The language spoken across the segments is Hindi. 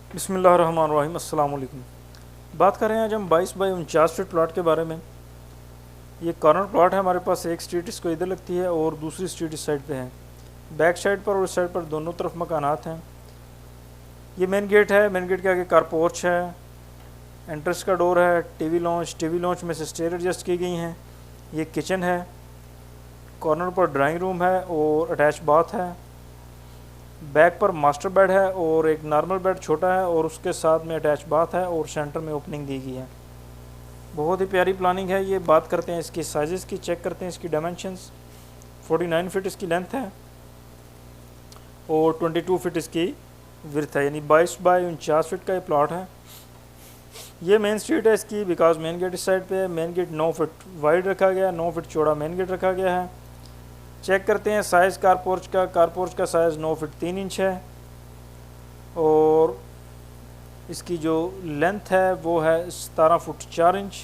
बिस्मिल्लाहिर्रहमानिर्रहीम। अस्सलाम वालेकुम। बात कर रहे हैं आज हम 22 बाई 49 फीट प्लॉट के बारे में। ये कॉर्नर प्लॉट है हमारे पास। एक स्ट्रीट इसको इधर लगती है और दूसरी स्ट्रीट इस साइड पे है। बैक साइड पर और इस साइड पर दोनों तरफ मकानात हैं। ये मेन गेट है। मेन गेट के आगे कार पोर्च है, एंट्रेंस का डोर है, टीवी लॉन्च में से स्टेयर एडजस्ट की गई हैं। ये किचन है। कॉर्नर पर ड्राइंग रूम है और अटैच बाथ है। बैक पर मास्टर बेड है और एक नॉर्मल बेड छोटा है और उसके साथ में अटैच बाथ है और सेंटर में ओपनिंग दी गई है। बहुत ही प्यारी प्लानिंग है। ये बात करते हैं इसकी साइज़ की, चेक करते हैं इसकी डायमेंशंस। 49 फीट इसकी लेंथ है और 22 फीट इसकी विड्थ है, यानी 22 बाई 49 फीट का ये प्लॉट है। ये मेन स्ट्रीट है इसकी, बिकॉज मेन गेट इस साइड पे है। मेन गेट 9 फीट वाइड रखा गया, 9 फीट चौड़ा मेन गेट रखा गया है। चेक करते हैं साइज़ कार पोर्च का साइज़ 9 फीट 3 इंच है और इसकी जो लेंथ है वो है 17 फुट 4 इंच।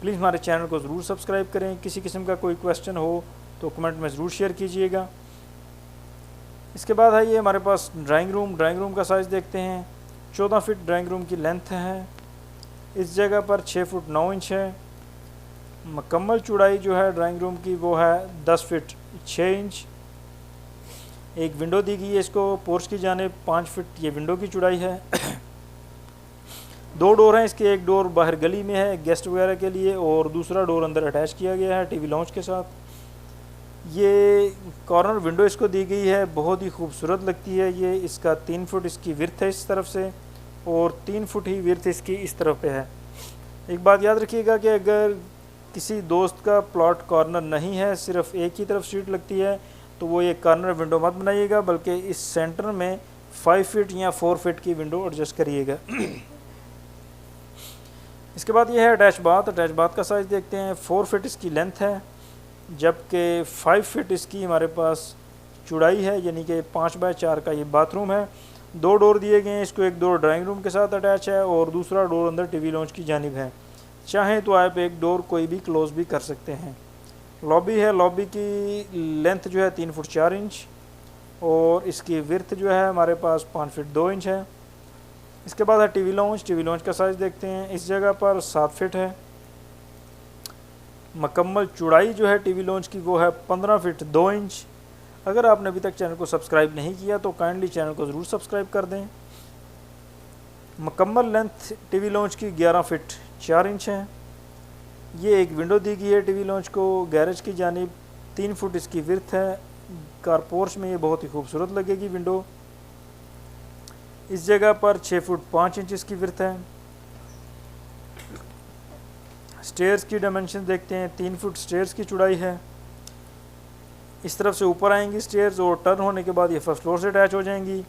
प्लीज़ हमारे चैनल को ज़रूर सब्सक्राइब करें। किसी किस्म का कोई क्वेश्चन हो तो कमेंट में ज़रूर शेयर कीजिएगा। इसके बाद है ये हमारे पास ड्राइंग रूम का साइज़ देखते हैं। 14 फीट ड्राइंग रूम की लेंथ है। इस जगह पर 6 फुट 9 इंच है। मुकम्मल चौड़ाई जो है ड्राइंग रूम की वो है 10 फीट 6 इंच। एक विंडो दी गई है इसको पोर्च की जाने, 5 फीट ये विंडो की चौड़ाई है। 2 डोर हैं इसके। एक डोर बाहर गली में है गेस्ट वगैरह के लिए और दूसरा डोर अंदर अटैच किया गया है टीवी लॉन्च के साथ। ये कॉर्नर विंडो इसको दी गई है, बहुत ही खूबसूरत लगती है ये। इसका 3 फुट इसकी विड्थ है इस तरफ से और 3 फुट ही विड्थ इसकी इस तरफ पे है। एक बात याद रखिएगा कि अगर किसी दोस्त का प्लॉट कॉर्नर नहीं है, सिर्फ एक ही तरफ स्ट्रीट लगती है, तो वो ये कॉर्नर विंडो मत बनाइएगा, बल्कि इस सेंटर में 5 फीट या 4 फीट की विंडो एडजस्ट करिएगा। इसके बाद ये है अटैच बाथ का साइज़ देखते हैं। 4 फीट इसकी लेंथ है, जबकि 5 फीट इसकी हमारे पास चौड़ाई है, यानी कि 5 बाय 4 का ये बाथरूम है। 2 डोर दिए गए हैं इसको। एक डोर ड्राइंग रूम के साथ अटैच है और दूसरा डोर अंदर टीवी लॉन्च की जानिब है। चाहें तो आप एक डोर कोई भी क्लोज भी कर सकते हैं। लॉबी है। लॉबी की लेंथ जो है 3 फुट 4 इंच और इसकी विड्थ जो है हमारे पास 5 फीट 2 इंच है। इसके बाद है टीवी लॉन्च का साइज़ देखते हैं। इस जगह पर 7 फीट है। मुकम्मल चौड़ाई जो है टीवी लॉन्च की वो है 15 फीट 2 इंच। अगर आपने अभी तक चैनल को सब्सक्राइब नहीं किया तो काइंडली चैनल को ज़रूर सब्सक्राइब कर दें। मुकम्मल लेंथ टीवी लॉन्च की 11 फीट 4 इंच है। ये एक विंडो दी गई है टीवी लॉन्च को गैरेज की जानिब। 3 फुट इसकी विड्थ है। कार पोर्च में ये बहुत ही खूबसूरत लगेगी विंडो। इस जगह पर 6 फुट 5 इंच इसकी विड्थ है। स्टेयर्स की डायमेंशन देखते हैं। 3 फुट स्टेयर्स की चौड़ाई है। इस तरफ से ऊपर आएंगी स्टेयर्स और टर्न होने के बाद ये फर्स्ट फ्लोर से अटैच हो जाएंगी।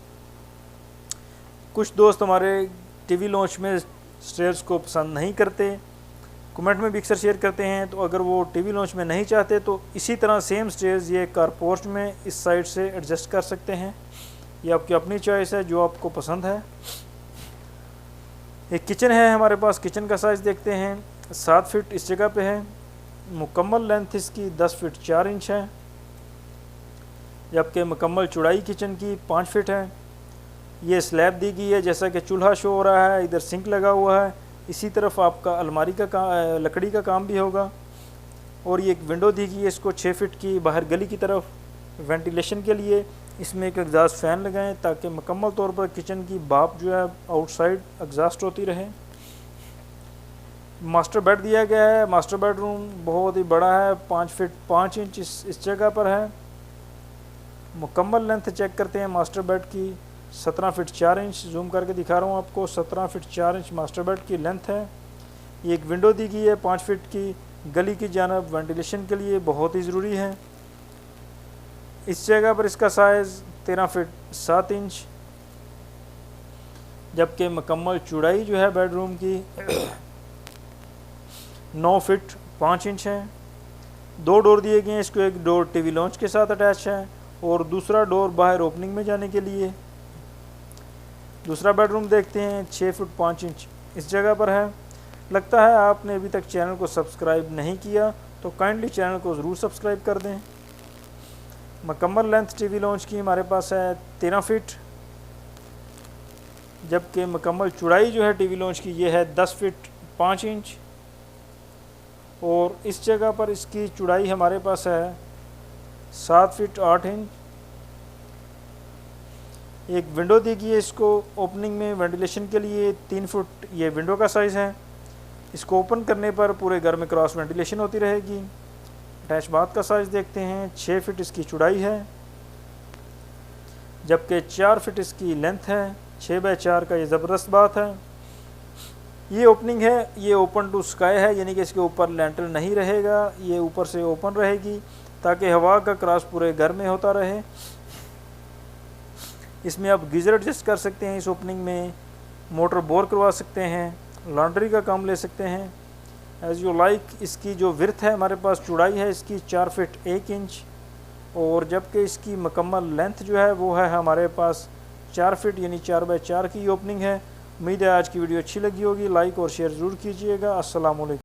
कुछ दोस्त हमारे टीवी लॉन्च में स्टेयर्स को पसंद नहीं करते, कमेंट में भी अक्सर शेयर करते हैं। तो अगर वो टीवी लॉन्च में नहीं चाहते तो इसी तरह सेम स्टेयर्स ये कार पोर्च में इस साइड से एडजस्ट कर सकते हैं। ये आपकी अपनी चॉइस है, जो आपको पसंद है। एक किचन है हमारे पास। किचन का साइज़ देखते हैं। 7 फीट इस जगह पे है। मुकम्मल लेंथ इसकी 10 फीट 4 इंच है, जबकि मुकम्मल चौड़ाई किचन की 5 फीट है। ये स्लैब दी गई है, जैसा कि चूल्हा शो हो रहा है। इधर सिंक लगा हुआ है। इसी तरफ आपका अलमारी का लकड़ी का काम भी होगा। और ये एक विंडो दी गई है इसको 6 फीट की बाहर गली की तरफ वेंटिलेशन के लिए। इसमें एक एग्जॉस्ट फ़ैन लगाएं ताकि मुकम्मल तौर पर किचन की भाप जो है आउटसाइड एग्जॉस्ट होती रहे। मास्टर बेड दिया गया है। मास्टर बेडरूम बहुत ही बड़ा है, 5 फीट 5 इंच इस जगह पर है। मुकम्मल लेंथ चेक करते हैं मास्टर बेड की। 17 फीट 4 इंच जूम करके दिखा रहा हूँ आपको। 17 फीट 4 इंच मास्टर बेड की लेंथ है। ये एक विंडो दी गई है 5 फीट की गली की जानब वेंटिलेशन के लिए, बहुत ही ज़रूरी है। इस जगह पर इसका साइज़ 13 फीट 7 इंच, जबकि मुकम्मल चौड़ाई जो है बेडरूम की 9 फीट 5 इंच है। 2 डोर दिए गए हैं इसको। एक डोर टीवी लॉन्च के साथ अटैच है और दूसरा डोर बाहर ओपनिंग में जाने के लिए। दूसरा बेडरूम देखते हैं। 6 फुट 5 इंच इस जगह पर है। लगता है आपने अभी तक चैनल को सब्सक्राइब नहीं किया तो काइंडली चैनल को ज़रूर सब्सक्राइब कर दें। मुकम्मल लेंथ टीवी लॉन्च की हमारे पास है 13 फीट। जबकि मुकम्मल चौड़ाई जो है टीवी लॉन्च की ये है 10 फीट 5 इंच, और इस जगह पर इसकी चौड़ाई हमारे पास है 7 फीट 8 इंच। एक विंडो दी गई है इसको ओपनिंग में वेंटिलेशन के लिए, 3 फुट ये विंडो का साइज़ है। इसको ओपन करने पर पूरे घर में क्रॉस वेंटिलेशन होती रहेगी। अटैच बाथ का साइज़ देखते हैं, 6 फीट इसकी चौड़ाई है, जबकि 4 फीट इसकी लेंथ है। 6 बाय 4 का ये ज़बरदस्त बात है। ये ओपनिंग है, ये ओपन टू स्काई है, यानी कि इसके ऊपर लेंटल नहीं रहेगा, ये ऊपर से ओपन रहेगी ताकि हवा का क्रॉस पूरे घर में होता रहे। इसमें आप गीज़र एडजस्ट कर सकते हैं, इस ओपनिंग में मोटर बोर करवा सकते हैं, लॉन्ड्री का काम ले सकते हैं एज़ यू लाइक। इसकी जो विर्थ है हमारे पास, चौड़ाई है इसकी 4 फीट 1 इंच, और जबकि इसकी मुकम्मल लेंथ जो है वो है हमारे पास 4 फीट यानी 4 बाय 4 की ओपनिंग है। उम्मीद है आज की वीडियो अच्छी लगी होगी, लाइक और शेयर ज़रूर कीजिएगा। अस्सलाम वालेकुम।